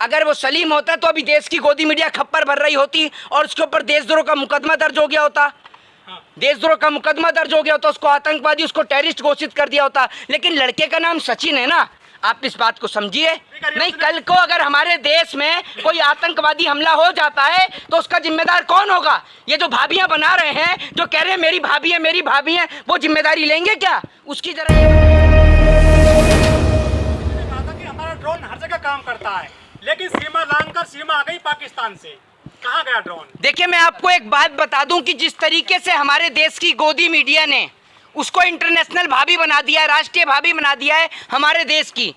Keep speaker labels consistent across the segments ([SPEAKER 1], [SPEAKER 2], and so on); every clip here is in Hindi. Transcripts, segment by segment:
[SPEAKER 1] अगर वो सलीम होता तो अभी देश की गोदी मीडिया खप्पर भर रही होती और उसके ऊपर देशद्रोह का मुकदमा दर्ज हो गया होता। देशद्रोह का मुकदमा दर्ज हो गया होता, उसको आतंकवादी, उसको टेररिस्ट घोषित कर दिया होता। लेकिन लड़के का नाम सचिन है ना, आप इस बात को समझिए। नहीं, कल को अगर हमारे देश में कोई आतंकवादी हमला हो जाता है तो उसका जिम्मेदार कौन होगा? ये जो भाभियां बना रहे हैं, जो कह रहे हैं मेरी भाभी है मेरी भाभी है, वो जिम्मेदारी लेंगे क्या? उसकी जरा
[SPEAKER 2] कहा था कि हमारा ड्रोन हर जगह काम करता है, लेकिन सीमा लांघकर सीमा आ गई पाकिस्तान से। कहाँ गया ड्रोन?
[SPEAKER 1] देखिए, मैं आपको एक बात बता दूं कि जिस तरीके से हमारे देश की गोदी मीडिया ने उसको इंटरनेशनल भाभी बना दिया है, राष्ट्रीय भाभी बना दिया है हमारे देश की।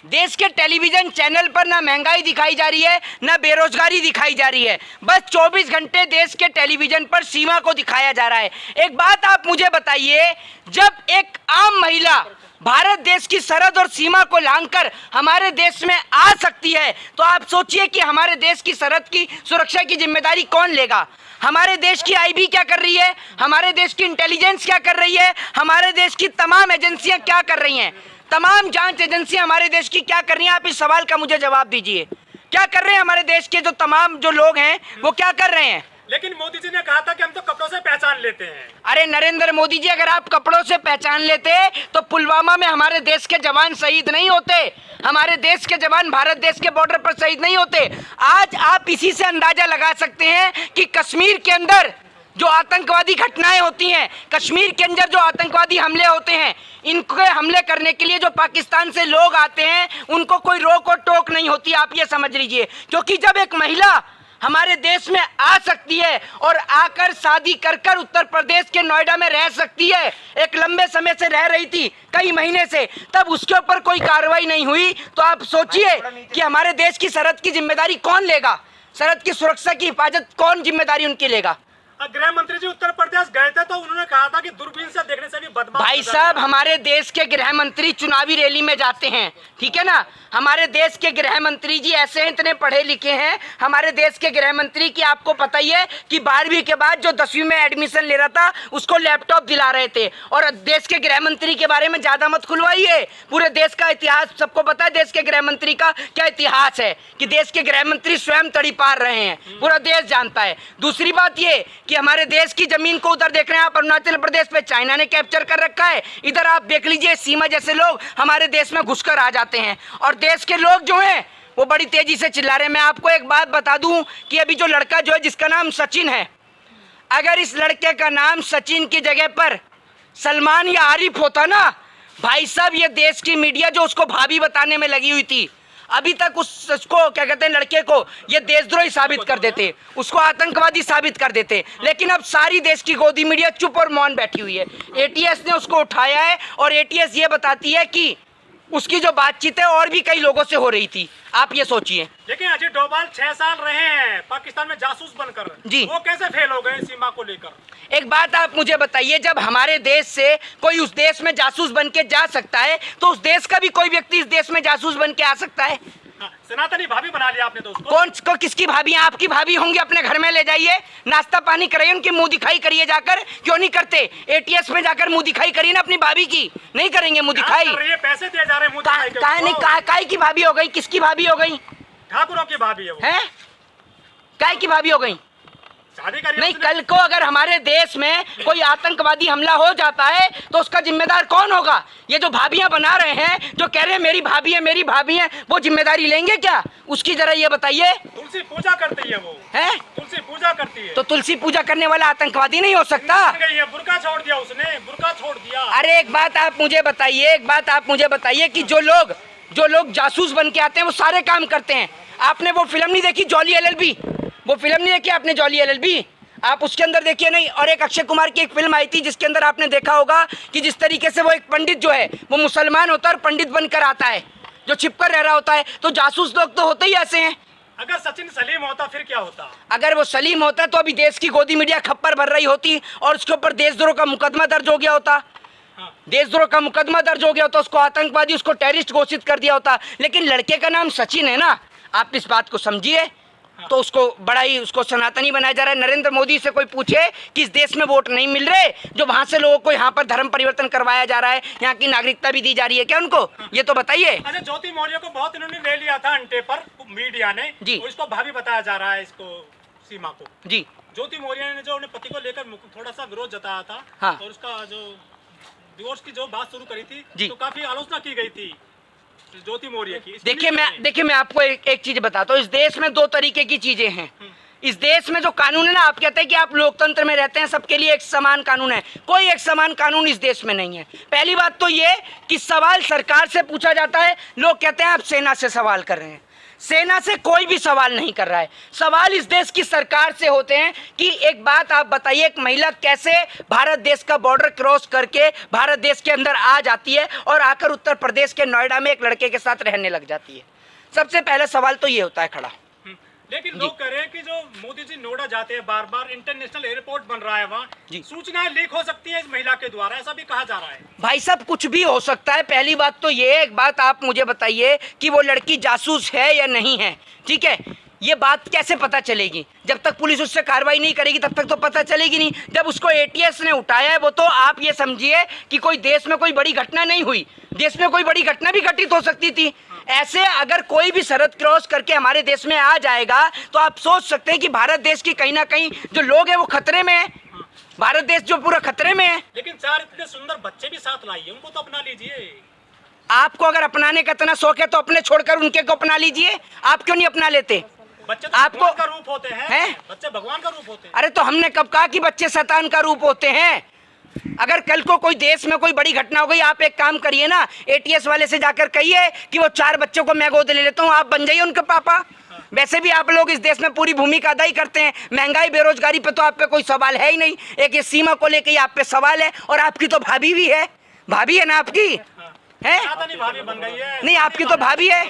[SPEAKER 1] देश के टेलीविजन चैनल पर ना महंगाई दिखाई जा रही है, ना बेरोजगारी दिखाई जा रही है, बस 24 घंटे देश के टेलीविजन पर सीमा को दिखाया जा रहा है। एक बात आप मुझे बताइए, जब एक आम महिला भारत देश की सरहद और सीमा को लांघकर हमारे देश में आ सकती है, तो आप सोचिए कि हमारे देश की सरहद की सुरक्षा की जिम्मेदारी कौन लेगा? हमारे देश की आईबी क्या कर रही है? हमारे देश की इंटेलिजेंस क्या कर रही है? हमारे देश की तमाम एजेंसियां क्या कर रही हैं? तमाम जांच एजेंसियां हमारे देश की क्या कर रही हैं? आप इस सवाल का मुझे जवाब दीजिए। क्या कर रहे हैं हमारे देश के जो तमाम जो लोग हैं, वो क्या कर रहे हैं?
[SPEAKER 2] लेकिन मोदी जी ने कहा था कि हम तो कपड़ों से पहचान लेते हैं।
[SPEAKER 1] अरे नरेंद्र मोदी जी, अगर आप कपड़ों से पहचान लेते तो पुलवामा में हमारे देश के जवान शहीद नहीं होते, हमारे देश के जवान भारत देश के बॉर्डर पर शहीद नहीं होते। आज आप इसी से अंदाजा लगा सकते हैं कि कश्मीर के अंदर जो आतंकवादी घटनाएं होती हैं, कश्मीर के अंदर जो आतंकवादी हमले होते हैं, इनके हमले करने के लिए जो पाकिस्तान से लोग आते हैं, उनको कोई रोक और टोक नहीं होती। आप ये समझ लीजिए, क्योंकि जब एक महिला हमारे देश में आ सकती है और आकर शादी कर कर उत्तर प्रदेश के नोएडा में रह सकती है, एक लंबे समय से रह रही थी, कई महीने से, तब उसके ऊपर कोई कार्रवाई नहीं हुई, तो आप सोचिए कि हमारे देश की सरहद की जिम्मेदारी कौन लेगा? सरहद की सुरक्षा की हिफाजत कौन जिम्मेदारी उनकी लेगा?
[SPEAKER 2] गृह मंत्री जी उत्तर प्रदेश गए थे तो उन्होंने कहा था कि दूरबीन से देखने से भी बदमाश।
[SPEAKER 1] भाई साहब, हमारे देश के गृह मंत्री चुनावी रैली में जाते हैं, ठीक है ना? हमारे देश के गृह मंत्री जी ऐसे इतने पढ़े लिखे हैं, हमारे देश के गृह मंत्री की आपको पता ही है कि 12वीं के बाद जो 10वीं में एडमिशन ले रहा था उसको लैपटॉप दिला रहे थे। और देश के गृह मंत्री के बारे में ज्यादा मत खुलवाइए, पूरे देश का इतिहास सबको पता है, देश के गृह मंत्री का क्या इतिहास है, कि देश के गृह मंत्री स्वयं तड़ी पार रहे हैं, पूरा देश जानता है। दूसरी बात ये कि हमारे देश की जमीन को उधर देख रहे हैं आप, अरुणाचल प्रदेश पे चाइना ने कैप्चर कर रखा है, इधर आप देख लीजिए सीमा जैसे लोग हमारे देश में घुसकर आ जाते हैं और देश के लोग जो हैं वो बड़ी तेजी से चिल्ला रहे हैं। मैं आपको एक बात बता दूं कि अभी जो लड़का जो है जिसका नाम सचिन है, अगर इस लड़के का नाम सचिन की जगह पर सलमान या आरिफ होता ना, भाई साहब, ये देश की मीडिया जो उसको भाभी बताने में लगी हुई थी, अभी तक उसको क्या कहते हैं, लड़के को ये देशद्रोही साबित कर देते, उसको आतंकवादी साबित कर देते। लेकिन अब सारी देश की गोदी मीडिया चुप और मौन बैठी हुई है। एटीएस ने उसको उठाया है और एटीएस ये बताती है कि उसकी जो बातचीत है और भी कई लोगों से हो रही थी। आप ये सोचिए।
[SPEAKER 2] लेकिन अजय डोभाल 6 साल रहे हैं पाकिस्तान में जासूस बनकर
[SPEAKER 1] जी,
[SPEAKER 2] वो कैसे फेल हो गए सीमा को लेकर?
[SPEAKER 1] एक बात आप मुझे बताइए, जब हमारे देश से कोई उस देश में जासूस बन के जा सकता है तो उस देश का भी कोई व्यक्ति इस देश में जासूस बन के आ सकता है।
[SPEAKER 2] सनातनी भाभी बना लिया आपने तो उसको।
[SPEAKER 1] कौन को किसकी भाभी? आपकी भाभी होंगी, अपने घर में ले जाइए, नाश्ता पानी कराइए, उनकी मुंह दिखाई करिए जाकर। क्यों नहीं करते? एटीएस में जाकर मुंह दिखाई करिए ना अपनी भाभी की। नहीं करेंगे मुंह दिखाई?
[SPEAKER 2] पैसे दिए जा रहे हैं मुंह दिखाई के।
[SPEAKER 1] काहे नहीं, काय की भाभी हो गई? किसकी भाभी हो गई?
[SPEAKER 2] ठाकुरों की भाभी है वो।
[SPEAKER 1] हैं? काय की भाभी हो गई? नहीं, कल को अगर हमारे देश में कोई आतंकवादी हमला हो जाता है तो उसका जिम्मेदार कौन होगा? ये जो भाभियां बना रहे हैं, जो कह रहे हैं मेरी भाभी है मेरी भाभी है, वो जिम्मेदारी लेंगे क्या? उसकी जरा ये बताइए।
[SPEAKER 2] तुलसी पूजा करती है वो, है तुलसी पूजा करती है,
[SPEAKER 1] तो तुलसी पूजा करने वाला आतंकवादी नहीं हो सकता?
[SPEAKER 2] बुर्का छोड़ दिया उसने, बुर्का छोड़ दिया।
[SPEAKER 1] अरे एक बात आप मुझे बताइए, एक बात आप मुझे बताइए कि जो लोग जासूस बन के आते हैं वो सारे काम करते हैं। आपने वो फिल्म नहीं देखी जॉली एलएलबी? वो फिल्म नहीं देखी आपने जॉली एलएलबी? आप उसके अंदर देखिए नहीं। और एक अक्षय कुमार की एक फिल्म आई थी जिसके अंदर आपने देखा होगा कि जिस तरीके से वो एक पंडित जो है वो मुसलमान होता है और पंडित बनकर आता है, जो छिपकर रह रहा होता है। तो जासूस लोग तो होते ही ऐसे हैं।
[SPEAKER 2] अगर सचिन सलीम होता फिर क्या होता?
[SPEAKER 1] अगर वो सलीम होता तो अभी देश की गोदी मीडिया खप्पर भर रही होती और उसके ऊपर देशद्रोह का मुकदमा दर्ज हो गया होता। देशद्रोह का मुकदमा दर्ज हो गया होता, उसको आतंकवादी, उसको टेररिस्ट घोषित कर दिया होता। लेकिन लड़के का नाम सचिन है ना, आप इस बात को समझिए। तो उसको बड़ा ही उसको सनातनी बनाया जा रहा है। नरेंद्र मोदी से कोई पूछे कि इस देश में वोट नहीं मिल रहे, जो वहां से लोगों को यहाँ पर धर्म परिवर्तन करवाया जा रहा है, यहाँ की नागरिकता भी दी जा रही है क्या उनको? ये तो बताइए।
[SPEAKER 2] अच्छा, ज्योति मौर्य को बहुत इन्होंने ले लिया था अंटे पर मीडिया ने
[SPEAKER 1] जी।
[SPEAKER 2] तो इसको भाभी बताया जा रहा है, इसको सीमा को।
[SPEAKER 1] जी,
[SPEAKER 2] ज्योति मौर्य ने जो अपने पति को लेकर थोड़ा सा विरोध जताया था,
[SPEAKER 1] हाँ।
[SPEAKER 2] और उसका जो डिवोर्स की जो बात शुरू करी थी,
[SPEAKER 1] जी।
[SPEAKER 2] तो काफी आलोचना की गई थी ज्योति मौर्य की।
[SPEAKER 1] देखिए मैं आपको एक चीज बताता हूँ। इस देश में दो तरीके की चीजें हैं। इस देश में जो कानून है ना, आप कहते हैं कि आप लोकतंत्र में रहते हैं, सबके लिए एक समान कानून है। कोई एक समान कानून इस देश में नहीं है। पहली बात तो ये कि सवाल सरकार से पूछा जाता है, लोग कहते हैं आप सेना से सवाल कर रहे हैं। सेना से कोई भी सवाल नहीं कर रहा है। सवाल इस देश की सरकार से होते हैं कि एक बात आप बताइए, एक महिला कैसे भारत देश का बॉर्डर क्रॉस करके भारत देश के अंदर आ जाती है और आकर उत्तर प्रदेश के नोएडा में एक लड़के के साथ रहने लग जाती है? सबसे पहले सवाल तो ये होता है खड़ा।
[SPEAKER 2] लेकिन लोग कह रहे हैं कि जो मोदी जी नोएडा जाते हैं बार बार, इंटरनेशनल एयरपोर्ट बन रहा है वहाँ, सूचनाएं लीक हो सकती है इस महिला के द्वारा, ऐसा भी कहा जा रहा है।
[SPEAKER 1] भाई साहब, कुछ भी हो सकता है। पहली बात तो ये, एक बात आप मुझे बताइए कि वो लड़की जासूस है या नहीं है, ठीक है? ये बात कैसे पता चलेगी? जब तक पुलिस उससे कार्रवाई नहीं करेगी तब तक तो पता चलेगी नहीं। जब उसको एटीएस ने उठाया है, वो तो आप ये समझिए कि कोई देश में कोई बड़ी घटना नहीं हुई, देश में कोई बड़ी घटना भी घटित हो सकती थी। ऐसे अगर कोई भी सरहद क्रॉस करके हमारे देश में आ जाएगा तो आप सोच सकते हैं कि भारत देश की कहीं ना कहीं जो लोग हैं वो खतरे में है। भारत देश जो पूरा खतरे में है।
[SPEAKER 2] लेकिन 4 इतने सुंदर बच्चे भी साथ लाइए, उनको तो अपना लीजिए।
[SPEAKER 1] आपको अगर अपनाने का इतना शौक है तो अपने छोड़कर उनके को अपना लीजिए। आप क्यों नहीं अपना लेते?
[SPEAKER 2] बच्चे तो
[SPEAKER 1] आपको
[SPEAKER 2] भगवान का रूप होते हैं। बच्चे भगवान का रूप होते हैं।
[SPEAKER 1] अरे तो हमने कब कहा कि बच्चे शैतान का रूप होते हैं? अगर कल को कोई देश में कोई बड़ी घटना हो गई, आप एक काम करिए ना, एटीएस वाले से जाकर कहिए कि वो 4 बच्चों को मैं गोद ले लेता हूँ, आप बन जाइए उनके पापा। वैसे भी आप लोग इस देश में पूरी भूमिका अदा ही करते हैं। महंगाई बेरोजगारी पे तो आप पे कोई सवाल है ही नहीं। एक ये सीमा को लेकर आप पे सवाल है। और आपकी तो भाभी भी है, भाभी है ना आपकी? है
[SPEAKER 2] भाभी बन गई है।
[SPEAKER 1] नहीं, आपकी तो भाभी है।